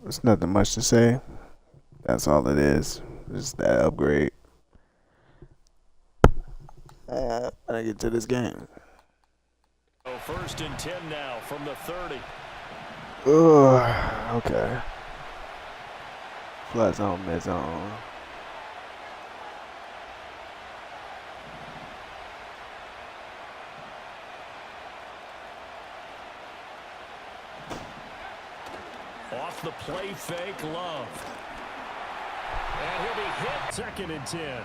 There's nothing much to say. That's all it is. Just that upgrade. When I get to this game. So 1st and 10 now from the 30. Ugh, okay. Flat zone, mid zone. Off the play fake, Love. And he'll be hit. 2nd and 10.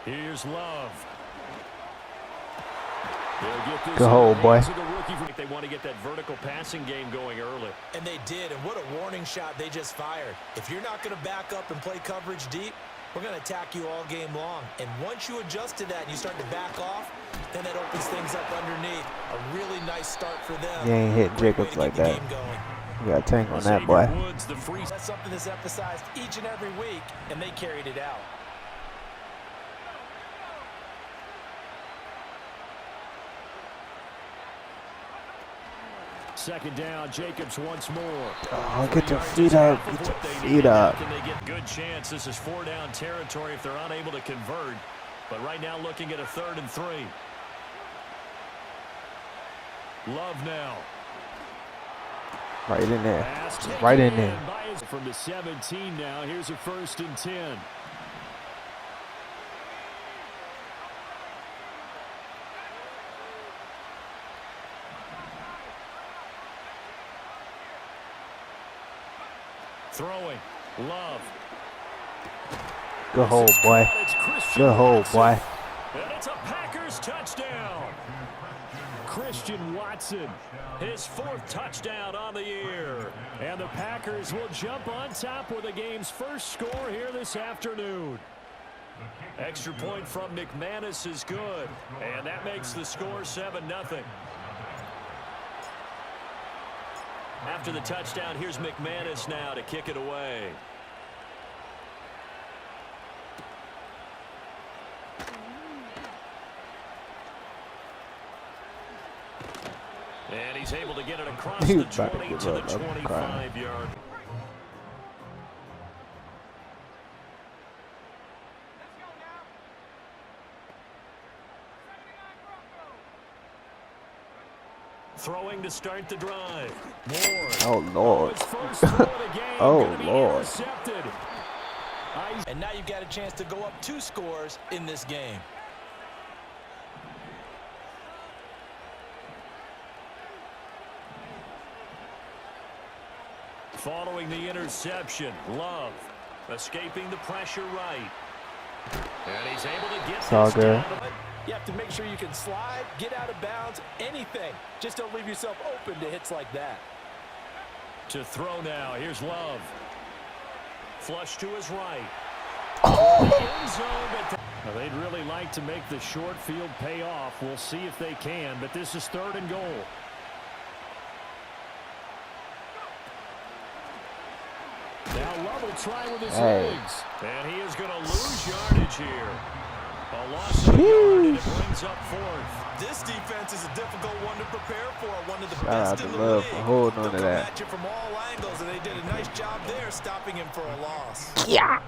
Here's Love. Good hole, boy. They want to get that vertical passing game going early. And they did, and what a warning shot they just fired. If you're not going to back up and play coverage deep, we're going to attack you all game long. And once you adjust to that and you start to back off, then that opens things up underneath. A really nice start for them. You ain't hit Jacobs like that. You got a tank on that, boy. That's something that's emphasized each and every week, and they carried it out. Second down, Jacobs once more. Oh, get your feet up. Get your feet up. Can they get good chance? This is 4-down territory if they're unable to convert. But right now looking at a 3rd and 3. Love now. Right in there. Right in there. From the 17 now. Here's a 1st and 10. Throwing. Love. Good hole, boy. Good hole, boy. And it's a Packers touchdown. Christian Watson, his 4th touchdown on the year. And the Packers will jump on top with the game's first score here this afternoon. Extra point from McManus is good. And that makes the score 7-0. After the touchdown, here's McManus now to kick it away. And he's able to get it across the 20 to the 25-yard. Throwing to start the drive. Moore. Oh, Lord. Oh, Lord. And now you've got a chance to go up 2 scores in this game. Following the interception, Love escaping the pressure right. And he's able to get this down. You have to make sure you can slide, get out of bounds, anything. Just don't leave yourself open to hits like that. To throw now. Here's Love. Flush to his right. Now, they'd really like to make the short field pay off. We'll see if they can, but this is 3rd and goal. Now Love will try with his legs. And he is going to lose yardage here. A loss of a yard, and it brings up 4th. This defense is a difficult one to prepare for. One of the best in the league. Holding on to that. Match it from all angles, and they did a nice job there stopping him for a loss. Yeah.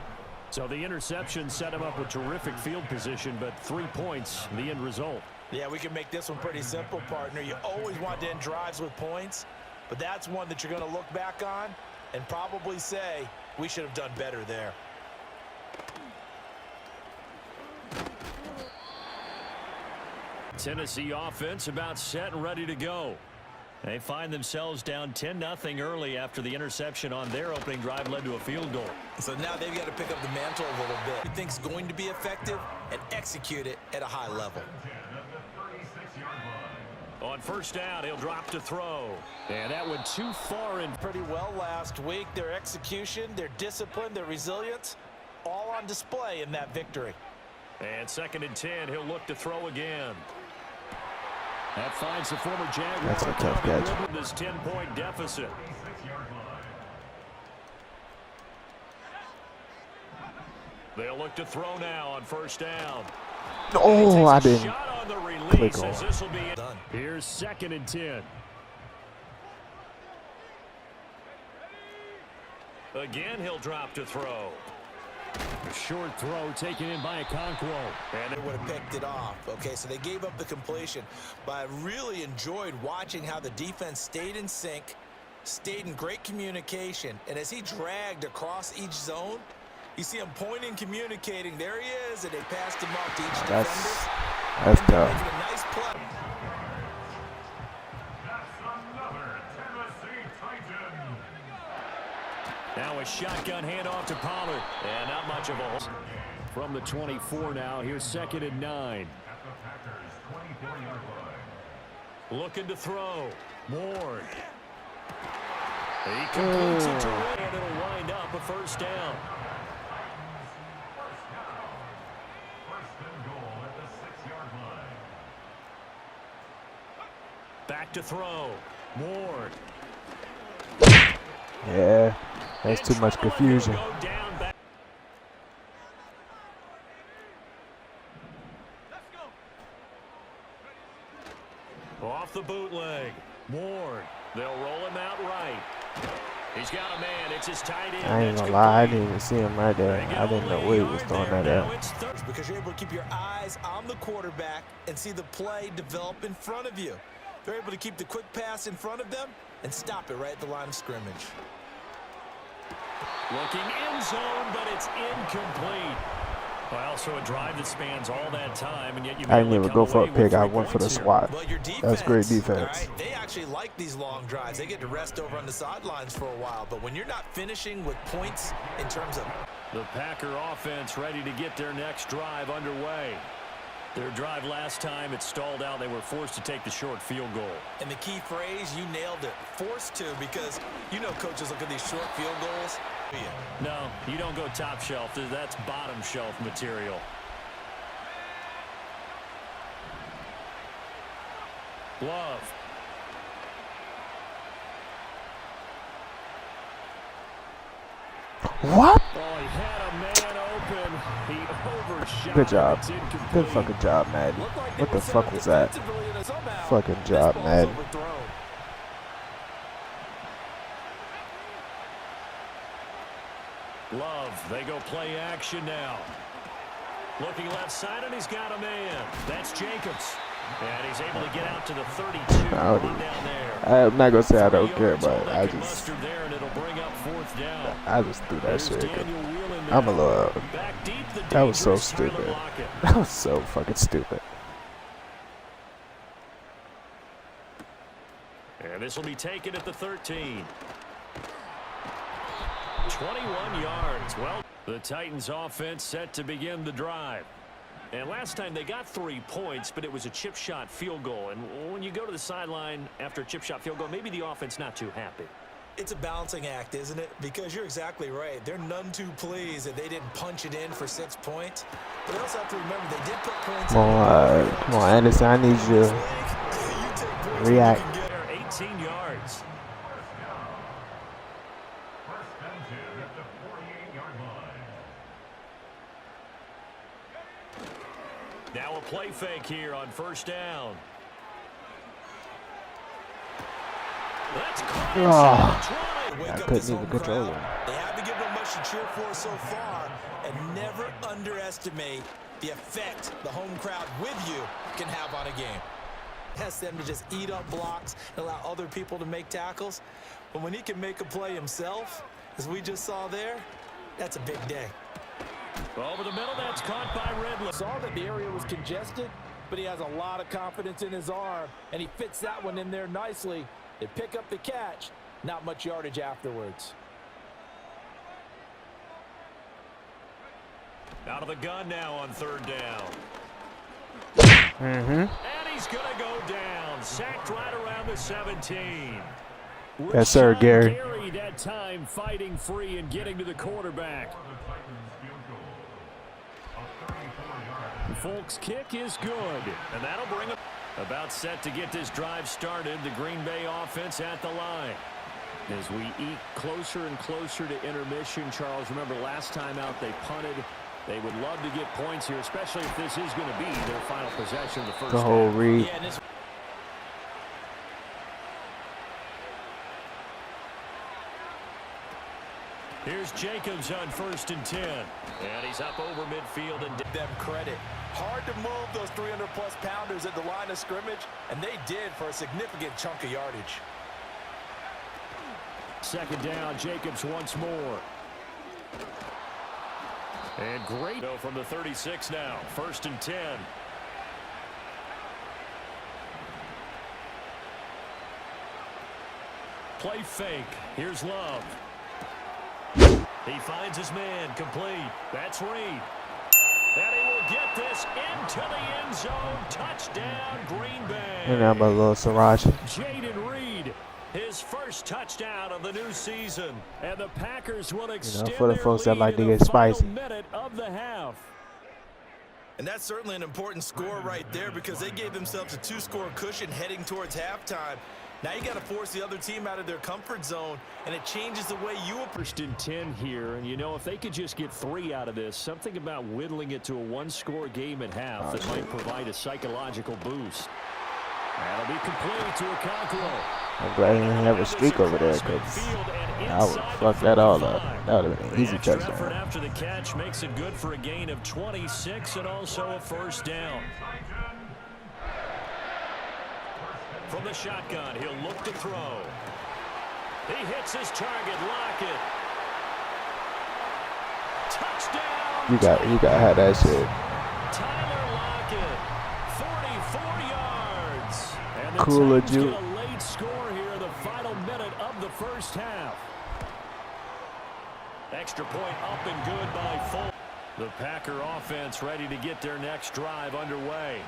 So the interception set him up with terrific field position, but 3 points, the end result. Yeah, we can make this one pretty simple, partner. You always want to end drives with points, but that's one that you're going to look back on and probably say, we should have done better there. Tennessee offense about set and ready to go. They find themselves down 10-0 early after the interception on their opening drive led to a field goal. So now they've got to pick up the mantle a little bit. He thinks going to be effective and execute it at a high level. On 1st down, he'll drop to throw. And that went too far in. Pretty well last week. Their execution, their discipline, their resilience, all on display in that victory. And 2nd and 10, he'll look to throw again. That finds the former Jaguar. That's a tough catch. This 10-point deficit. They'll look to throw now on 1st down. Oh, I didn't click on. Here's 2nd and 10. Again, he'll drop to throw. A short throw taken in by Okonkwo. And they would have picked it off. Okay, so they gave up the completion. But I really enjoyed watching how the defense stayed in sync, stayed in great communication. And as he dragged across each zone, you see him pointing, communicating. There he is, and they passed him off to each defender. That's tough. Making a nice play. Now a shotgun handoff to Pollard. And not much of a hole. From the 24 now, here's 2nd and 9. Looking to throw. Ward. He completes it to Ray, and it'll wind up a 1st down. Back to throw. Ward. Yeah, that's too much confusion. Off the bootleg. Ward. They'll roll him out right. He's got a man. It's his tight end. I ain't gonna lie, I didn't even see him right there. I didn't know where he was throwing that at. Because you're able to keep your eyes on the quarterback and see the play develop in front of you. They're able to keep the quick pass in front of them and stop it right at the line of scrimmage. Looking end zone, but it's incomplete. Well, so a drive that spans all that time, and yet you I didn't even go for a pick. I went for the swat. Well, your defense, that's great defense. Right, they actually like these long drives. They get to rest over on the sidelines for a while. But when you're not finishing with points in terms of... The Packer offense ready to get their next drive underway. Their drive last time, it stalled out. They were forced to take the short field goal. And the key phrase, you nailed it. Forced to, because you know coaches look at these short field goals. No, you don't go top shelf. That's bottom shelf material. Love. What? Oh, he had a man open. He overshot. Good job. Good fucking job, Madden. What the fuck was that? Fucking job, Madden. Love, they go play action now. Looking left side, and he's got a man. That's Jacobs. And he's able to get out to the 32. Down there. I'm not gonna say I don't care, but I just threw that shit. I'm a little. That was so stupid. That was so fucking stupid. And this will be taken at the 13. 21 yards. Well, the Titans offense set to begin the drive. And last time they got 3 points, but it was a chip shot field goal. And when you go to the sideline after a chip shot field goal, maybe the offense not too happy. It's a balancing act, isn't it? Because you're exactly right. They're none too pleased that they didn't punch it in for 6 points. But they also have to remember they did put points in. Come on, Anderson, I need you to react. 18 yards. Now a play fake here on 1st down. That's I couldn't even control him. They haven't given them much to cheer for so far, and never underestimate the effect the home crowd with you can have on a game. Has them to just eat up blocks and allow other people to make tackles. But when he can make a play himself, as we just saw there, that's a big day. Over the middle, that's caught by Ridley. Saw that the area was congested, but he has a lot of confidence in his arm, and he fits that one in there nicely. They pick up the catch, not much yardage afterwards. Out of the gun now on 3rd down. And he's going to go down. Sacked right around the 17. Yes, sir, Gary. That time fighting free and getting to the quarterback. Folks' kick is good, and that'll bring him about set to get this drive started. The Green Bay offense at the line. As we eat closer and closer to intermission, Charles, remember last time out they punted They would love to get points here, especially if this is going to be their final possession of the first The whole half. read. Yeah, and Here's Jacobs on 1st and 10. And he's up over midfield and them credit. Hard to move those 300-plus pounders at the line of scrimmage, and they did for a significant chunk of yardage. 2nd down, Jacobs once more. And great from the 36 now. 1st and 10. Play fake. Here's Love. He finds his man, complete. That's Reed. And he will get this into the end zone. Touchdown, Green Bay. And I'm a little Sriracha. Jaden Reed, his first touchdown of the new season. And the Packers will extend for the their folks that lead like to in the get final spicy. minute of the half. And that's certainly an important score right there because they gave themselves a 2-score cushion heading towards halftime. Now you got to force the other team out of their comfort zone, and it changes the way you approach. 1st and 10 here, and you know, if they could just get 3 out of this, something about whittling it to a 1-score game at half that might provide a psychological boost. That'll be complete to Okonkwo. I'm glad he didn't have a streak over there because I would fuck that all up. That would have been an easy Trafford touchdown. after the catch makes it good for a gain of 26 and also a 1st down. From the shotgun, he'll look to throw. He hits his target, Lockett. Touchdown! You got to have that shit. Tyler Lockett, 44 yards. And the Cooler Titans Jew. get a late score here in the final minute of the first half. Extra point up and good by Full. The Packer offense ready to get their next drive underway.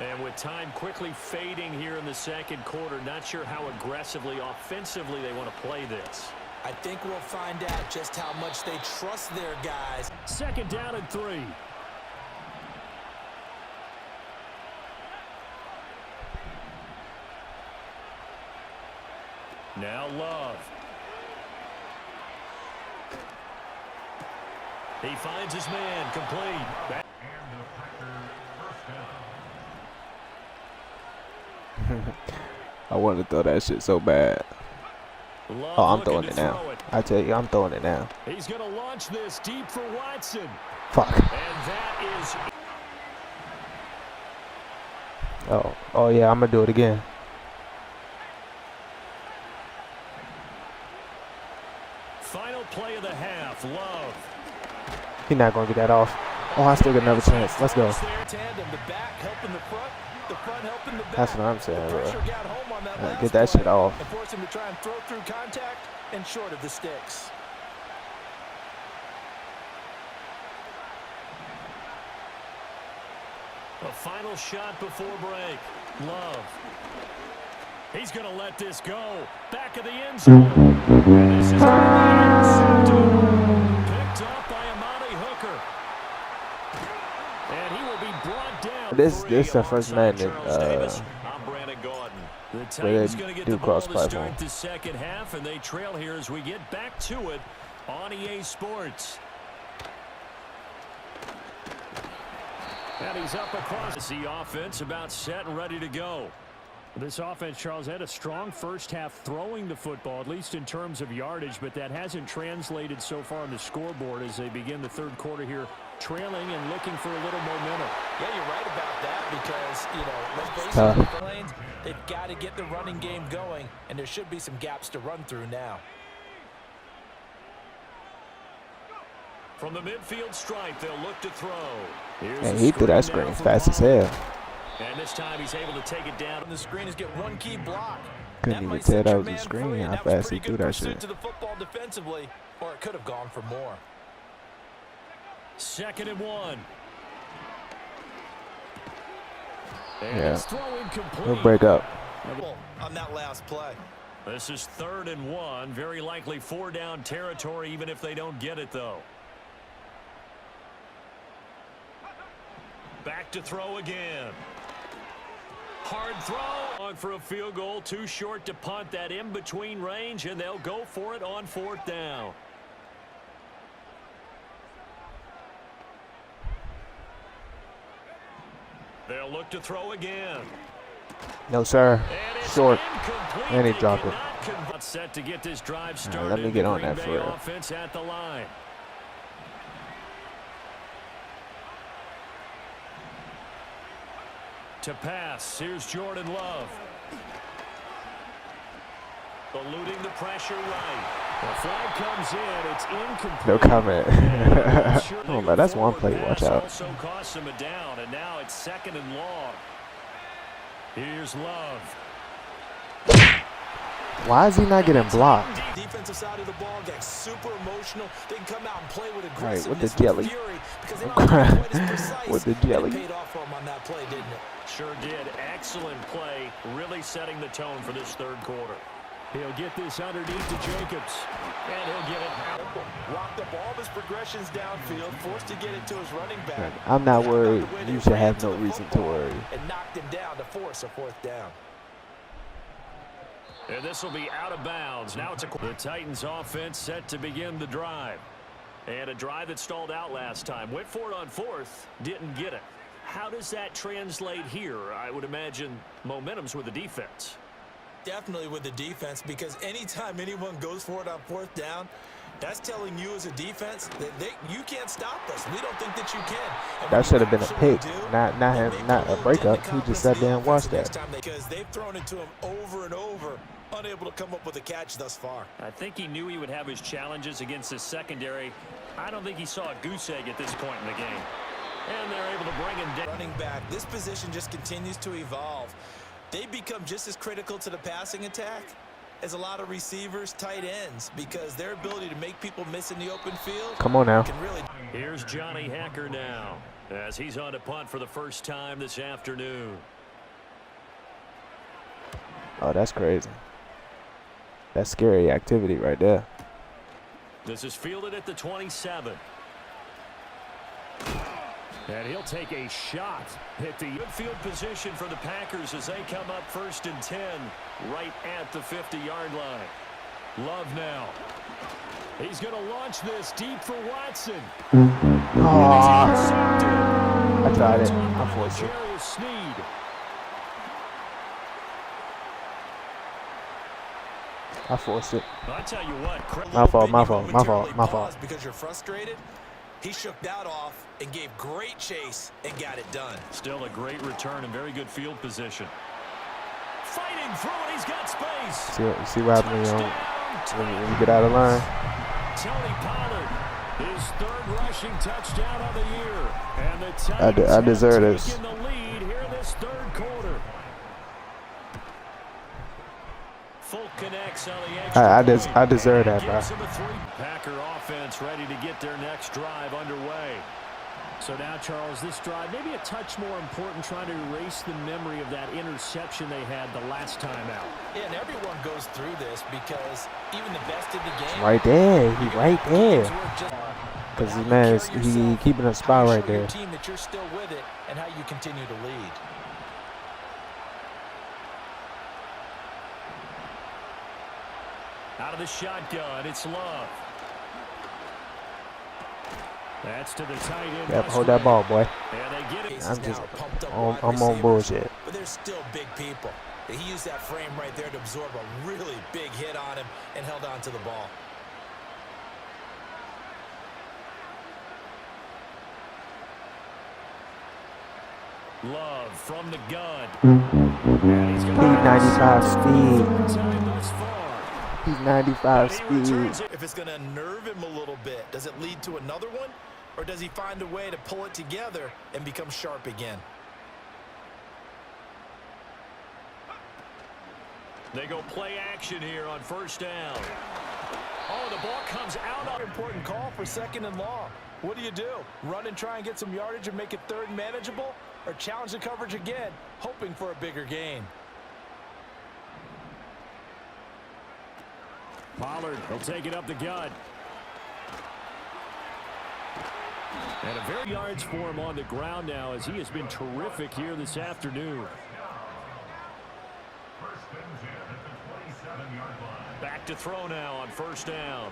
And with time quickly fading here in the 2nd quarter, not sure how aggressively, offensively they want to play this. I think we'll find out just how much they trust their guys. 2nd down and 3. Now Love. He finds his man, complete. I wanted to throw that shit so bad. Love Oh, I'm looking throwing to it now. throw it. I tell you, I'm throwing it now. He's going to launch this deep for Watson. Fuck. And that is... Oh yeah, I'm gonna do it again. Final play of the half, Love. He's not gonna get that off. Oh, I still got another chance. Let's go. Tandem, the back helping the front helping the back. That's what I'm saying, The bro. pressure got home on that last Get that shit play off. and force him to try and throw through contact and short of the sticks. A final shot before break. Love. He's going to let this go. Back of the end zone. And this is going to be intercepted. Picked up by Amani Hooker. And he will be brought down. This the first man that I'm Brandon Gordon. The where Titans they going to get do the ball to cross-platform. start the 2nd half, and they trail here as we get back to it on EA Sports. And he's up across the offense, about set and ready to go. This offense, Charles, had a strong first half throwing the football, at least in terms of yardage, but that hasn't translated so far on the scoreboard as they begin the 3rd quarter here, trailing and looking for a little momentum. Yeah, you're right about that because, you know, let's face it, the lanes, they've got to get the running game going, and there should be some gaps to run through now. From the midfield stripe, they'll look to throw. And he threw that screen fast as hell. And this time he's able to take it down. The screen is get one key block. Couldn't even might tell set that your was a man screen, free, and how that was fast he pretty threw good that pursuit shit. to the football defensively, or it could have gone for more. 2nd and 1. And Yeah. it's throwing complete. He'll break up. On that last play. This is 3rd and 1. Very likely 4 down territory, even if they don't get it, though. Back to throw again. Hard throw. On for a field goal. Too short to punt. That in between range, and they'll go for it on 4th down. They'll look to throw again. No, sir. And Short. incomplete. And he They dropped it. cannot set to get this drive started. All right, let me get on Green that Bay for real. offense at the line. To pass, here's Jordan Love. Eluding the pressure right. The flag comes in, it's incomplete. No comment. Sure Oh, man, that's one play. forward Watch pass out. Also cost him a down, and now it's 2nd and long. Here's Love. Why is he not getting blocked? Defensive side of the ball gets super emotional. They can come out and play with Right, aggressiveness, with the jelly. fury, because they don't have to be quite as precise. With the And it jelly. paid off for him on that play, didn't it? Sure did. Excellent play, really setting the tone for this 3rd quarter. He'll get this underneath to Jacobs, and he'll get it out. Rocked up all of his progressions downfield, forced to get it to his running back. I'm not worried. The way they You should ran have to no the reason to football worry. And knocked him down to force a 4th down. And this will be out of bounds. Now it's the Titans offense set to begin the drive. And a drive that stalled out last time. Went for it on 4th, didn't get it. How does that translate here? I would imagine momentum's with the defense. Definitely with the defense, because anytime anyone goes for it on 4th down, that's telling you as a defense that you can't stop us. We don't think that you can. And That should have been a actually pick, do, not then him, they not put a little breakup. dent in He just confidence sat in there the and watched offense that. next time because they've thrown it to him over and over, unable to come up with a catch thus far. I think he knew he would have his challenges against his secondary. I don't think he saw a goose egg at this point in the game. And they're able to bring him down. Running back, this position just continues to evolve. They become just as critical to the passing attack as a lot of receivers, tight ends, because their ability to make people miss in the open field Come on now. can really... Here's Johnny Hacker now as he's on to punt for the first time this afternoon. Oh, that's crazy. That's scary activity right there. This is fielded at the 27. And he'll take a shot at the field position for the Packers as they come up 1st and 10 right at the 50-yard line. Love now. He's going to launch this deep for Watson. I tried it. I forced it. Sneed. I forced it. I tell you what, My fault, my fault, my fault, my fault. Because you're frustrated, he shook that off and gave great chase and got it done. Still a great return and very good field position. Fighting through it, he's got space. See what happens when you get out of line? Tony Pollard, his 3rd rushing touchdown of the year. And the Titans I deserve have this. taken the lead here this 3rd quarter. Full connects on the extra I deserve that, bro. Packer offense ready to get their next drive underway. So now, Charles, this drive maybe a touch more important, trying to erase the memory of that interception they had the last time out. Yeah, and everyone goes through this because even the best in the game... Right there. He right there. Because this man is he keeping a spot right there. Team that you're still with it and how you continue to lead. Out of the shotgun, it's Love. That's to the tight end. Yep, hold that ball, boy. And they get it. I'm on bullshit. But they're still big people. He used that frame right there to absorb a really big hit on him and held on to the ball. Love from the gun. He's 95 speed. He's 95 speed. If it's going to nerve him a little bit, does it lead to another one? Or does he find a way to pull it together and become sharp again? They go play action here on 1st down. Oh, the ball comes out. Another important call for 2nd and long. What do? Run and try and get some yardage and make it 3rd and manageable? Or challenge the coverage again, hoping for a bigger gain? Pollard will take it up the gut. And a very yards for him on the ground now as he has been terrific here this afternoon. Back to throw now on 1st down.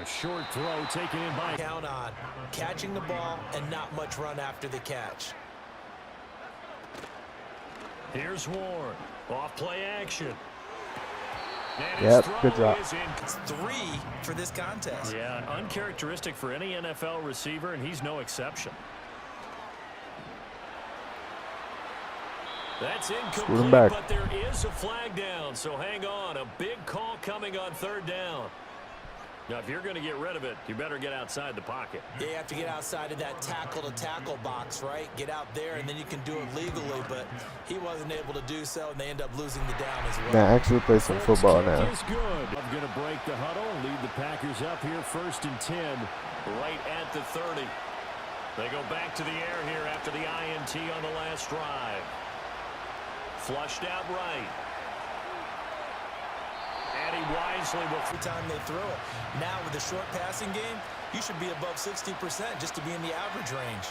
A short throw taken in by... Count on catching the ball and not much run after the catch. Here's Warren. Off play action. And Yep, his good throw job. is in. It's 3 for this contest. Yeah, uncharacteristic for any NFL receiver, and he's no exception. That's incomplete, back. but there is a flag down, so hang on. A big call coming on 3rd down. Now, if you're going to get rid of it, you better get outside the pocket. Yeah, you have to get outside of that tackle-to-tackle box, right? Get out there, and then you can do it legally, but he wasn't able to do so, and they end up losing the down as well. Now actually play some football now. Is good. I'm going to break the huddle, lead the Packers up here 1st and 10, right at the 30. They go back to the air here after the INT on the last drive. Flushed out right. And he wisely will. Every time they throw it. Now with the short passing game, you should be above 60% just to be in the average range.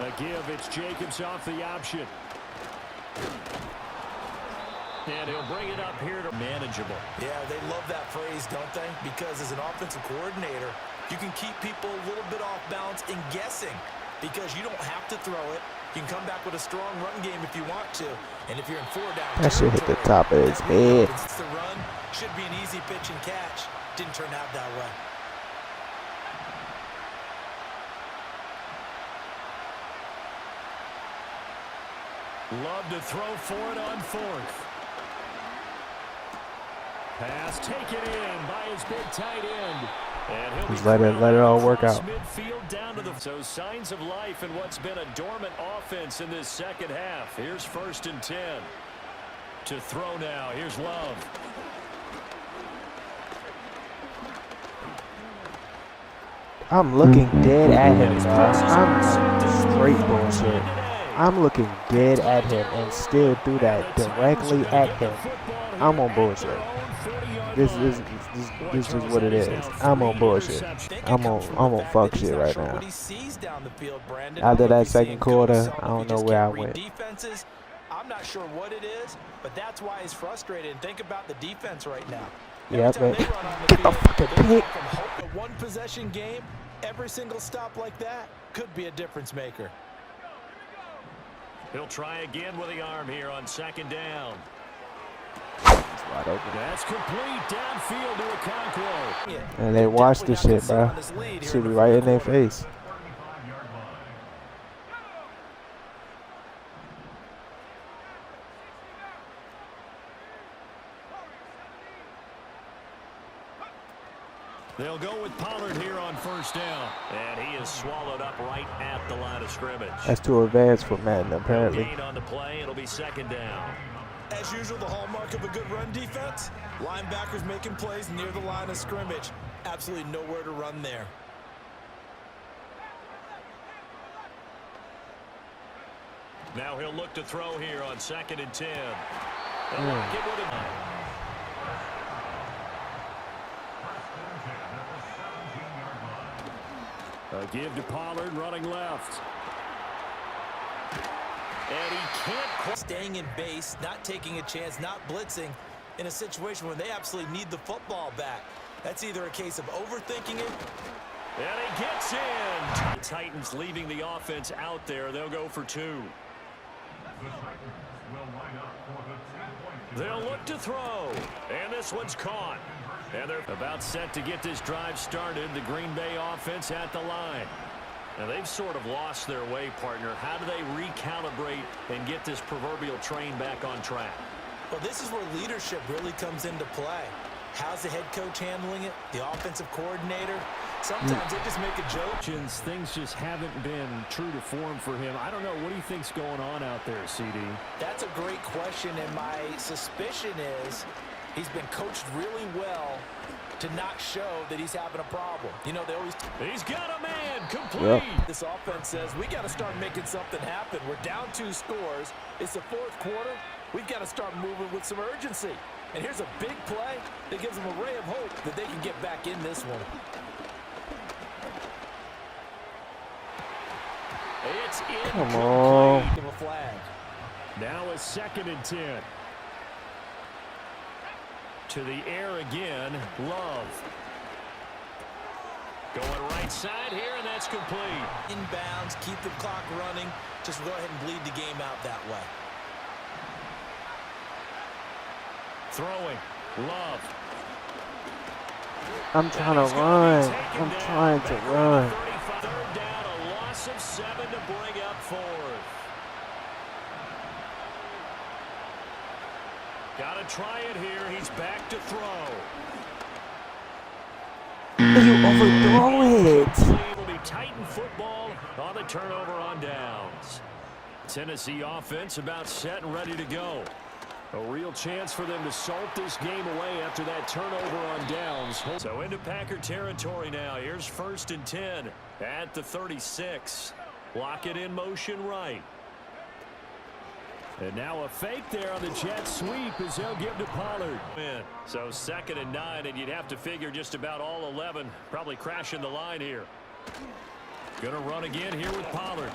A give, it's Jacobs off the option. And he'll bring it up here to manageable. Yeah, they love that phrase, don't they? Because as an offensive coordinator, you can keep people a little bit off balance and guessing because you don't have to throw it. You can come back with a strong run game if you want to. And if you're in 4 down, That shit hit the top of his head. It's the run. Should be an easy pitch and catch. Didn't turn out that way. Love to throw for it on 4th. Pass taken in by his big tight end. And he'll Just be let it all work across out. midfield down to the. So signs of life in what's been a dormant offense in this 2nd half. Here's 1st and 10. To throw now. Here's Love. I'm looking dead at him, dog. I'm straight bullshit. I'm looking dead at him and still do that directly at him. I'm on bullshit. This is what it is. I'm on bullshit. I'm on fuck shit right now. After that 2nd quarter, I don't know where I went. I'm not sure what it is, but that's why he's frustrated. And think about the defense right now. Yeah, man. Get the fucking pick. A 1-possession game, every single stop like that could be a difference maker. He'll try again with the arm here on 2nd down. It's wide open. That's complete downfield to Okonkwo. And they watch this shit, bro. Should be right in their face. They'll go with Pollard here on 1st down. And he is swallowed up right at the line of scrimmage. That's too advanced for Madden, apparently. Gain on the play. It'll be 2nd down. As usual, the hallmark of a good run defense, linebackers making plays near the line of scrimmage. Absolutely nowhere to run there. Now he'll look to throw here on 2nd and 10. And lock it with him. A give to Pollard running left. And he can't quite. Staying in base, not taking a chance, not blitzing in a situation where they absolutely need the football back. That's either a case of overthinking it. And he gets in. The Titans leaving the offense out there. They'll go for 2. They'll look to throw. And this one's caught. And they're about set to get this drive started. The Green Bay offense at the line. Now they've sort of lost their way, partner. How do they recalibrate and get this proverbial train back on track? Well, this is where leadership really comes into play. How's the head coach handling it? The offensive coordinator? Sometimes they just make a joke. Things just haven't been true to form for him. I don't know. What do you think's going on out there, CD? That's a great question, and my suspicion is he's been coached really well to not show that he's having a problem. You know, they always... He's got a man complete. Yep. This offense says, we got to start making something happen. We're down 2 scores. It's the 4th quarter. We've got to start moving with some urgency. And here's a big play that gives them a ray of hope that they can get back in this one. It's Come on. Give a flag. Now a 2nd and 10. To the air again, Love. Going right side here, and that's complete. Inbounds, keep the clock running. Just go ahead and bleed the game out that way. Throwing. Love. I'm trying to run. I'm trying to run. Third down, a loss of 7 to bring up 4th. Got to try it here. He's back to throw. You overthrow it. Will be Titan football on the turnover on downs. Tennessee offense about set and ready to go. A real chance for them to salt this game away after that turnover on downs. So into Packer territory now. Here's 1st and 10 at the 36. Lock it in motion right. And now a fake there on the jet sweep as they'll give to Pollard. So 2nd and 9, and you'd have to figure just about all 11 probably crashing the line here. Gonna run again here with Pollard.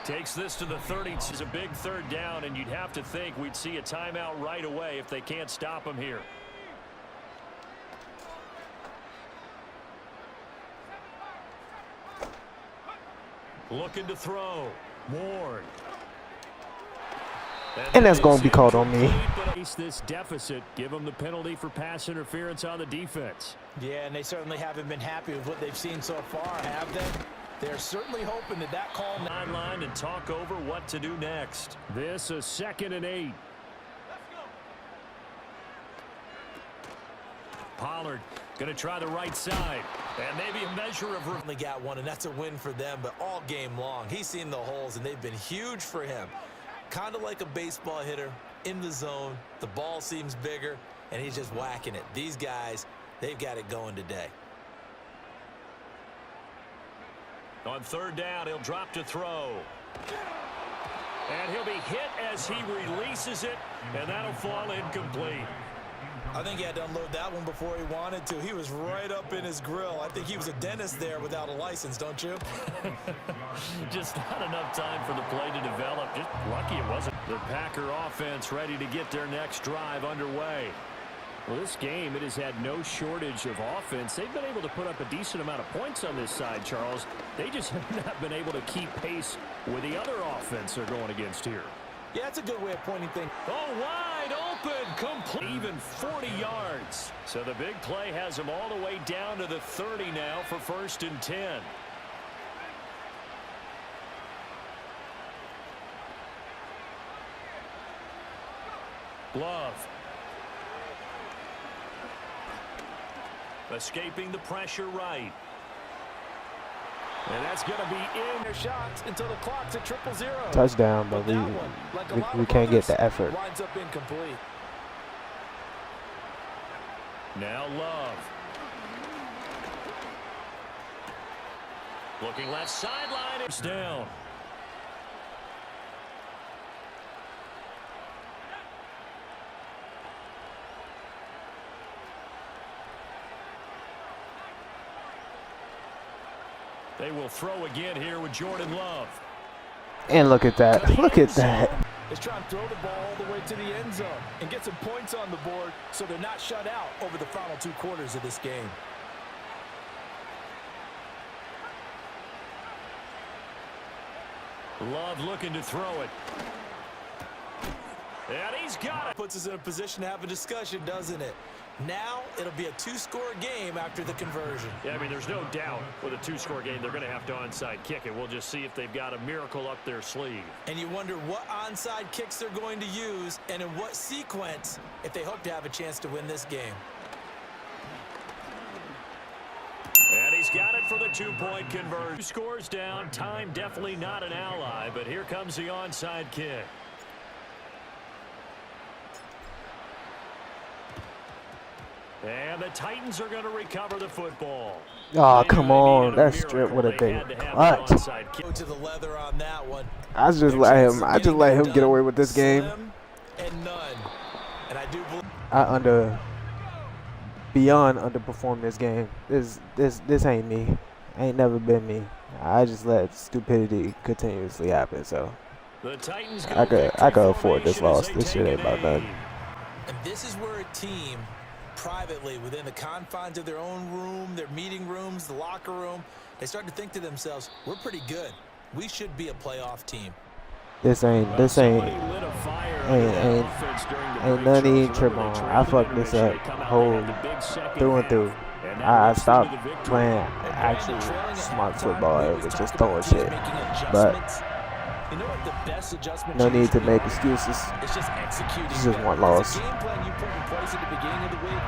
Takes this to the 30. It's a big 3rd down, and you'd have to think we'd see a timeout right away if they can't stop him here. Looking to throw. Ward. And that's going to be called on me. This deficit, give them the penalty for pass interference on the defense. Yeah, and they certainly haven't been happy with what they've seen so far, have they? They're certainly hoping that call online and talk over what to do next. This a 2nd and 8. Pollard going to try the right side. And maybe a measure of... Only got one, and that's a win for them, but all game long, he's seen the holes, and they've been huge for him. Kind of like a baseball hitter in the zone. The ball seems bigger, and he's just whacking it. These guys, they've got it going today. On 3rd down, he'll drop to throw. And he'll be hit as he releases it, and that'll fall incomplete. I think he had to unload that one before he wanted to. He was right up in his grill. I think he was a dentist there without a license, don't you? Just not enough time for the play to develop. Just lucky it wasn't. The Packer offense ready to get their next drive underway. Well, this game, it has had no shortage of offense. They've been able to put up a decent amount of points on this side, Charles. They just have not been able to keep pace with the other offense they're going against here. Yeah, that's a good way of pointing things. Oh, wide open, complete, even 40 yards. So the big play has him all the way down to the 30 now for 1st and 10. Love. Escaping the pressure right. And that's going to be in their shots until the clock's at 0-0. Touchdown, but we can't get the effort. Winds up incomplete. Now Love. Looking left sideline. It's down. They will throw again here with Jordan Love. And look at that. Look at that. Is trying to throw the ball all the way to the end zone and get some points on the board so they're not shut out over the final 2 quarters of this game. Love looking to throw it. And he's got it. Puts us in a position to have a discussion, doesn't it? Now it'll be a 2-score game after the conversion. Yeah, I mean, there's no doubt with a 2-score game, they're going to have to onside kick it. We'll just see if they've got a miracle up their sleeve. And you wonder what onside kicks they're going to use and in what sequence if they hope to have a chance to win this game. And he's got it for the 2-point conversion. 2 scores down. Time definitely not an ally, but here comes the onside kick. And the Titans are going to recover the football. Oh, come on. That strip would have been clutch. Go to the leather on that one. I just let him get away with this game. And none. And I do believe beyond underperformed this game. This ain't me. Ain't never been me. I just let stupidity continuously happen. So the Titans I could afford this loss. This shit ain't about nothing. And this is where a team privately within the confines of their own room, their meeting rooms, the locker room, they start to think to themselves, we're pretty good. We should be a playoff team. This ain't none of you trip on. I fucked this up whole through and through. I stopped playing actual smart football. It was just throwing shit. But You know what the best adjustment no need to change make excuses. It's just executing. It's just better. one loss. The game plan you put in place at the beginning of the week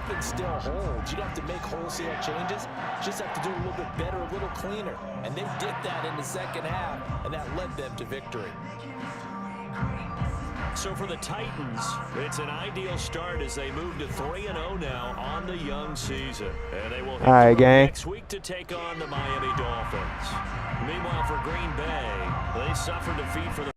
often still holds. You don't have to make wholesale changes. You just have to do a little bit better, a little cleaner. And they did that in the second half, and that led them to victory. So for the Titans, it's an ideal start as they move to 3-0 now on the young season. And they will hit next week to take on the Miami Dolphins. Meanwhile, for Green Bay, they suffered defeat for the